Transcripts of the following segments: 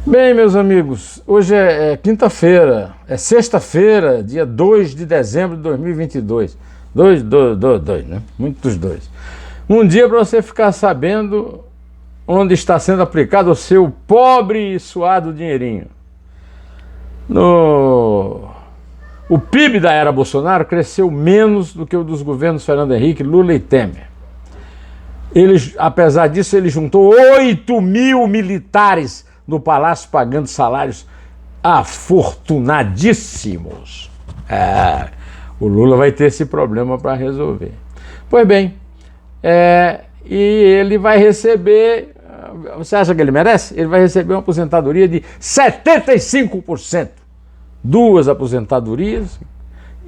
Bem, meus amigos, hoje é quinta-feira, é sexta-feira, dia 2 de dezembro de 2022. Dois, né? Muitos dois. Um dia para você ficar sabendo onde está sendo aplicado o seu pobre e suado dinheirinho. O PIB da era Bolsonaro cresceu menos do que o dos governos Fernando Henrique, Lula e Temer. Apesar disso, ele juntou 8 mil militares no palácio pagando salários afortunadíssimos. O Lula vai ter esse problema para resolver. Pois bem, e ele vai receber, você acha que ele merece? Ele vai receber uma aposentadoria de 75%. 2 aposentadorias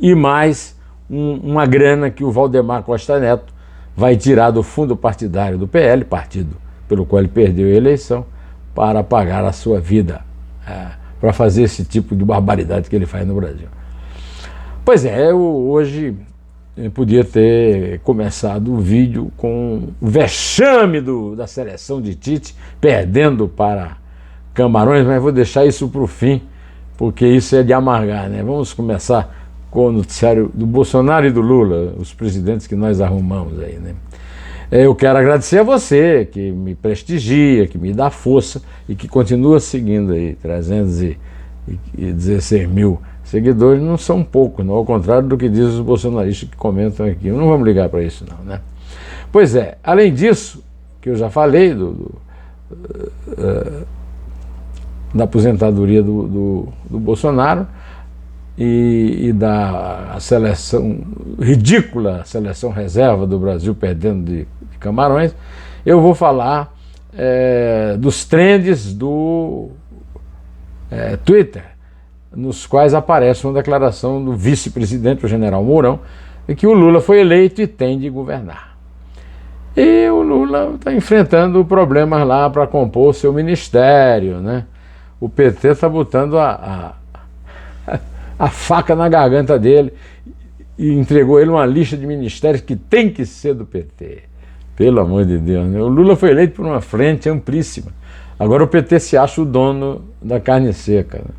e mais uma grana que o Valdemar Costa Neto vai tirar do fundo partidário do PL, partido pelo qual ele perdeu a eleição, para pagar a sua vida, para fazer esse tipo de barbaridade que ele faz no Brasil. Pois é, hoje eu podia ter começado o vídeo com o vexame da seleção de Tite, perdendo para Camarões, mas vou deixar isso para o fim, porque isso é de amargar, né? Vamos começar com o noticiário do Bolsonaro e do Lula, os presidentes que nós arrumamos aí, né? Eu quero agradecer a você que me prestigia, que me dá força e que continua seguindo aí. 316 mil seguidores não são poucos, não, ao contrário do que dizem os bolsonaristas que comentam aqui. Não vamos ligar para isso não, né? Pois é, além disso, que eu já falei da aposentadoria do Bolsonaro e da seleção ridícula, seleção reserva do Brasil perdendo de Camarões, eu vou falar dos trends do Twitter, nos quais aparece uma declaração do vice-presidente, o general Mourão, de que o Lula foi eleito e tem de governar. E o Lula está enfrentando problemas lá para compor o seu ministério, né? O PT está botando a faca na garganta dele e entregou ele uma lista de ministérios que tem que ser do PT. Pelo amor de Deus, né? O Lula foi eleito por uma frente amplíssima. Agora o PT se acha o dono da carne seca, né?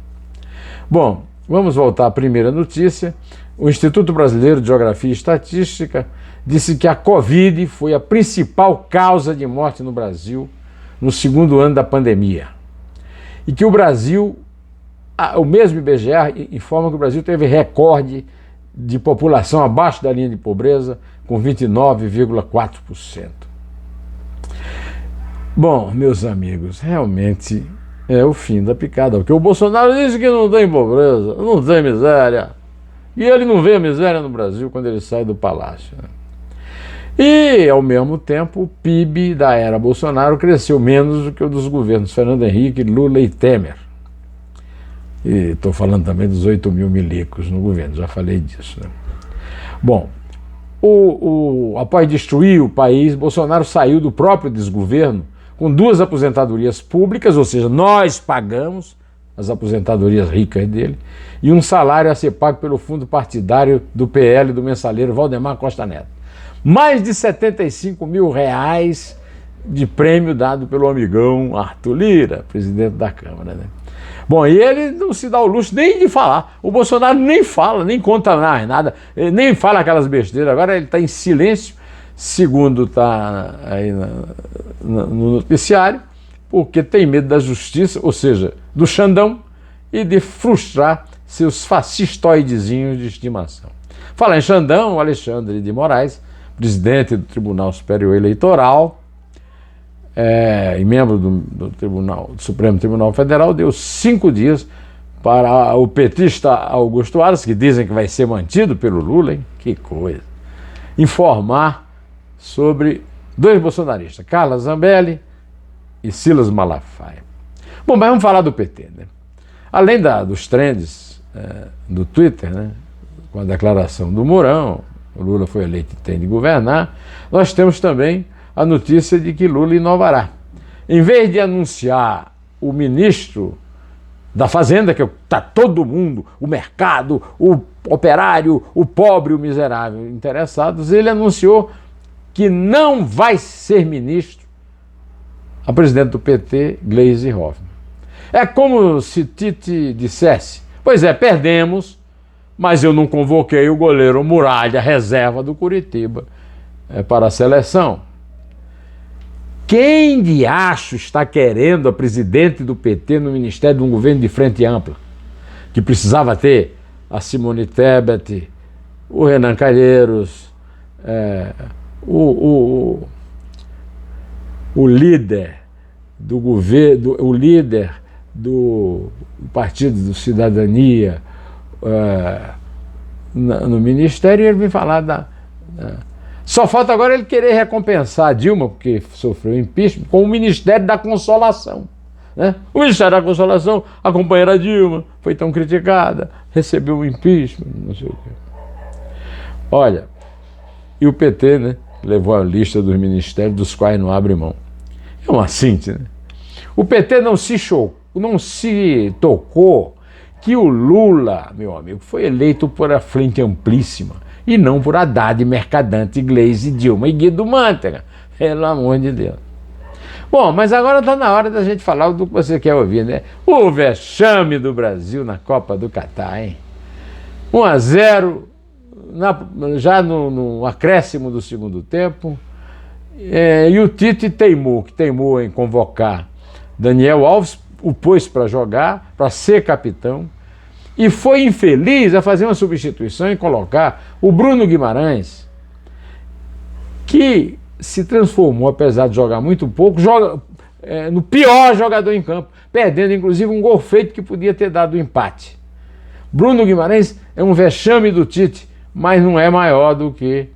Bom, vamos voltar à primeira notícia. O Instituto Brasileiro de Geografia e Estatística disse que a Covid foi a principal causa de morte no Brasil no segundo ano da pandemia. E que o Brasil, o mesmo IBGE informa que o Brasil teve recorde de população abaixo da linha de pobreza, com 29,4%. Bom, meus amigos, realmente é o fim da picada, porque o Bolsonaro disse que não tem pobreza, não tem miséria, e ele não vê a miséria no Brasil quando ele sai do palácio, né? E, ao mesmo tempo, o PIB da era Bolsonaro cresceu menos do que o dos governos Fernando Henrique, Lula e Temer. E estou falando também dos 8 mil milicos no governo, já falei disso, né? Bom, após destruir o país, Bolsonaro saiu do próprio desgoverno com 2 aposentadorias públicas, ou seja, nós pagamos as aposentadorias ricas dele, e um salário a ser pago pelo fundo partidário do PL do mensalheiro Valdemar Costa Neto. Mais de 75 mil reais de prêmio dado pelo amigão Arthur Lira, presidente da Câmara, né? Bom, e ele não se dá o luxo nem de falar. O Bolsonaro nem fala, nem conta mais nada, ele nem fala aquelas besteiras. Agora ele está em silêncio, segundo está aí no noticiário, porque tem medo da justiça, ou seja, do Xandão, e de frustrar seus fascistoidezinhos de estimação. Fala em Xandão, o Alexandre de Moraes, presidente do Tribunal Superior Eleitoral, e membro do Supremo Tribunal Federal, deu 5 dias para o petista Augusto Aras, que dizem que vai ser mantido pelo Lula, hein? Que coisa, informar sobre 2 bolsonaristas, Carla Zambelli e Silas Malafaia. Bom, mas vamos falar do PT, né? Além dos trends do Twitter, né, com a declaração do Mourão, o Lula foi eleito e tem de governar, nós temos também a notícia de que Lula inovará. Em vez de anunciar o ministro da Fazenda, que está todo mundo, o mercado, o operário, o pobre, o miserável interessados, ele anunciou que não vai ser ministro a presidente do PT, Gleisi Hoffmann. É como se Tite dissesse: pois é, perdemos, mas eu não convoquei o goleiro Muralha, reserva do Coritiba, para a seleção. Quem de acho está querendo a presidente do PT no Ministério de um governo de frente ampla, que precisava ter a Simone Tebet, o Renan Calheiros, o líder do governo, o líder do Partido do Cidadania no Ministério, e ele vem falar só falta agora ele querer recompensar a Dilma, porque sofreu impeachment, com o Ministério da Consolação. Né? O Ministério da Consolação, a companheira Dilma, foi tão criticada, recebeu o impeachment, não sei o quê. Olha, e o PT, né, levou a lista dos ministérios dos quais não abre mão. É uma síntese, né? O PT não se tocou que o Lula, meu amigo, foi eleito por a Frente Amplíssima e não por Haddad, Mercadante, Gleisi, Dilma e Guido Mantega. Pelo amor de Deus. Bom, mas agora está na hora da gente falar do que você quer ouvir, né? O vexame do Brasil na Copa do Catar, hein? 1-0 já no acréscimo do segundo tempo. E o Tite teimou em convocar Daniel Alves, o pôs para jogar, para ser capitão, e foi infeliz a fazer uma substituição e colocar o Bruno Guimarães, que se transformou, apesar de jogar muito pouco, no pior jogador em campo, perdendo inclusive um gol feito que podia ter dado o empate. Bruno Guimarães é um vexame do Tite, mas não é maior do que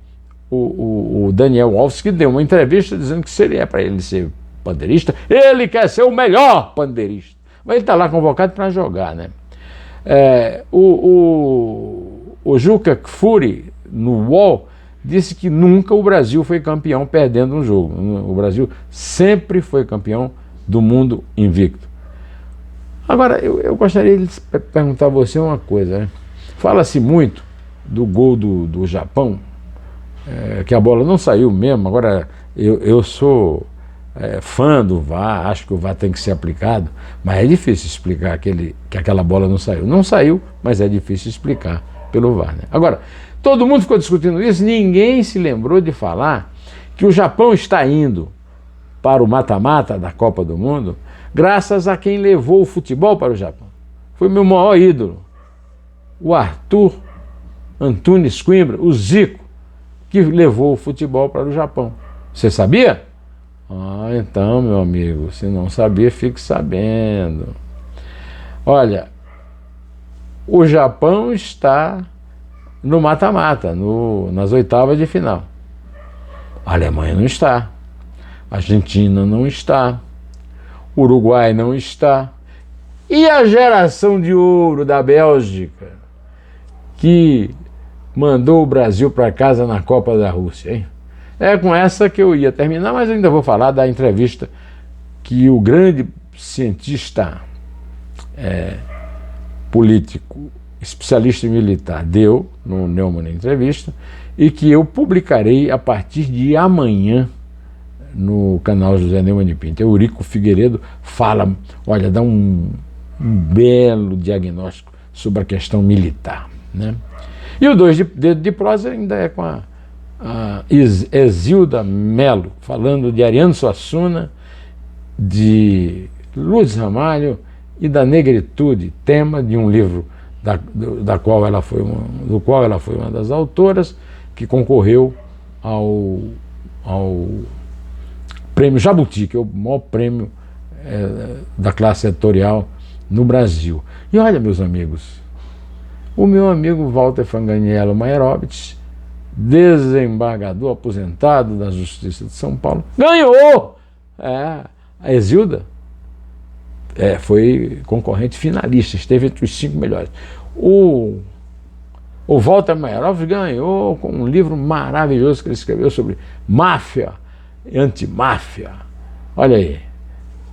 o Daniel Alves, que deu uma entrevista dizendo que seria para ele ser pandeirista, ele quer ser o melhor pandeirista, mas ele está lá convocado para jogar, né? O Juca Kfouri, no UOL, disse que nunca o Brasil foi campeão perdendo um jogo. O Brasil sempre foi campeão do mundo invicto. Agora, eu gostaria de perguntar a você uma coisa, né? Fala-se muito do gol do Japão, que a bola não saiu mesmo. Agora, eu sou fã do VAR, acho que o VAR tem que ser aplicado, mas é difícil explicar que aquela bola não saiu. Não saiu, mas é difícil explicar pelo VAR, né? Agora, todo mundo ficou discutindo isso, ninguém se lembrou de falar que o Japão está indo para o mata-mata da Copa do Mundo graças a quem levou o futebol para o Japão. Foi meu maior ídolo, o Arthur Antunes Coimbra, o Zico, que levou o futebol para o Japão. Você sabia? Então, meu amigo, se não sabia, fique sabendo. Olha, o Japão está no mata-mata, nas oitavas de final. A Alemanha não está, a Argentina não está, o Uruguai não está. E a geração de ouro da Bélgica, que mandou o Brasil para casa na Copa da Rússia, hein? É com essa que eu ia terminar, mas ainda vou falar da entrevista que o grande cientista político, especialista em militar, deu no Neumann Entrevista, e que eu publicarei a partir de amanhã no canal José Neumann de Pinto. Eurico Figueiredo fala, olha, dá um belo diagnóstico sobre a questão militar, né? E o Dois Dedos de Prosa ainda é com a Exilda Mello, falando de Ariano Suassuna, de Lourdes Ramalho e da negritude, tema de um livro do qual ela foi uma das autoras, que concorreu ao Prêmio Jabuti, que é o maior prêmio da classe editorial no Brasil. E olha, meus amigos, o meu amigo Walter Fanganiello Mairovitch, desembargador aposentado da Justiça de São Paulo, ganhou! A Exilda foi concorrente finalista, esteve entre os 5 melhores. O Walter Mairovitch ganhou com um livro maravilhoso que ele escreveu sobre máfia e antimáfia. Olha aí,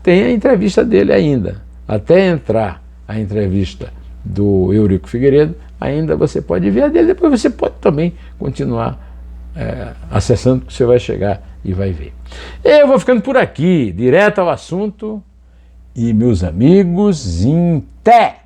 tem a entrevista dele ainda. Até entrar a entrevista do Eurico Figueiredo, ainda você pode ver a dele, depois você pode também continuar acessando, que você vai chegar e vai ver. Eu vou ficando por aqui, direto ao assunto, e meus amigos, em té!